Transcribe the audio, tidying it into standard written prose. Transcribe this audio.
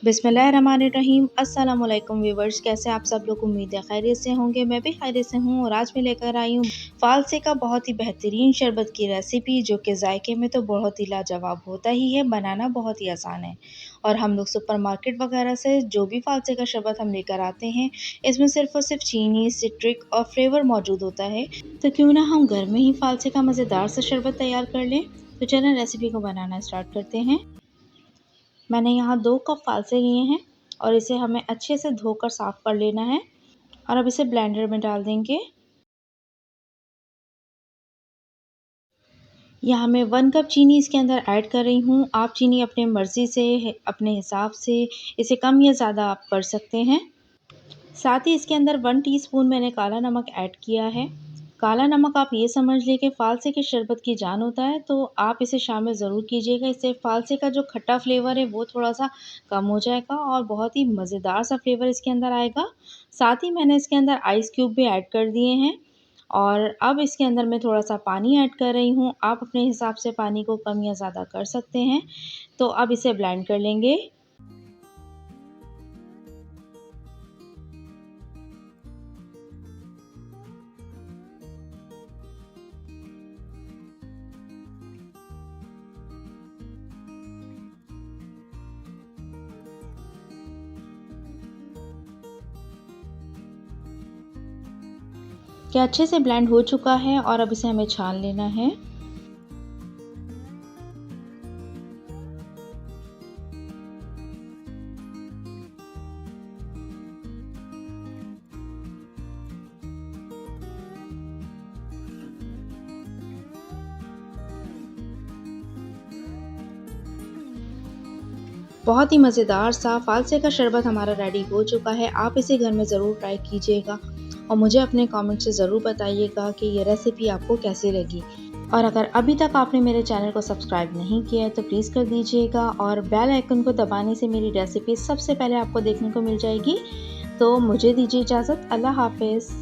बिस्मिल्लाहिर्रहमानिर्रहीम। अस्सलामुअलैकुम व्यूवर्स, कैसे आप सब लोग? उम्मीद है खैरियत से होंगे। मैं भी खैरियत से हूँ और आज मैं लेकर आई हूँ फ़ालसे का बहुत ही बेहतरीन शरबत की रेसिपी, जो कि जायके में तो बहुत ही लाजवाब होता ही है, बनाना बहुत ही आसान है। और हम लोग सुपरमार्केट वगैरह से जो भी फ़ालसे का शरबत हम लेकर आते हैं, इसमें सिर्फ़ और सिर्फ चीनी, सिट्रिक और फ्लेवर मौजूद होता है। तो क्यों ना हम घर में ही फ़ालसे का मज़ेदार सा शरबत तैयार कर लें। तो चलें रेसिपी को बनाना स्टार्ट करते हैं। मैंने यहाँ 2 कप फ़ालसे लिए हैं और इसे हमें अच्छे से धोकर साफ़ कर लेना है और अब इसे ब्लेंडर में डाल देंगे। यहाँ मैं 1 कप चीनी इसके अंदर ऐड कर रही हूँ। आप चीनी अपने मर्ज़ी से, अपने हिसाब से इसे कम या ज़्यादा आप कर सकते हैं। साथ ही इसके अंदर 1 टीस्पून मैंने काला नमक ऐड किया है। काला नमक आप ये समझ लें कि फ़ालसे के शरबत की जान होता है, तो आप इसे शामिल ज़रूर कीजिएगा। इससे फ़ालसे का जो खट्टा फ्लेवर है वो थोड़ा-सा कम हो जाएगा और बहुत ही मज़ेदार सा फ्लेवर इसके अंदर आएगा। साथ ही मैंने इसके अंदर आइस क्यूब भी ऐड कर दिए हैं और अब इसके अंदर मैं थोड़ा-सा पानी ऐड कर रही हूँ। आप अपने हिसाब से पानी को कम या ज़्यादा कर सकते हैं। तो अब इसे ब्लेंड कर लेंगे। कि अच्छे से ब्लेंड हो चुका है और अब इसे हमें छान लेना है। बहुत ही मज़ेदार सा फ़ालसे का शरबत हमारा रेडी हो चुका है। आप इसे घर में ज़रूर ट्राई कीजिएगा और मुझे अपने कमेंट से ज़रूर बताइएगा कि ये रेसिपी आपको कैसी लगी। और अगर अभी तक आपने मेरे चैनल को सब्सक्राइब नहीं किया है तो प्लीज़ कर दीजिएगा और बेल आइकन को दबाने से मेरी रेसिपी सबसे पहले आपको देखने को मिल जाएगी। तो मुझे दीजिए इजाज़त। अल्लाह हाफ़िज़।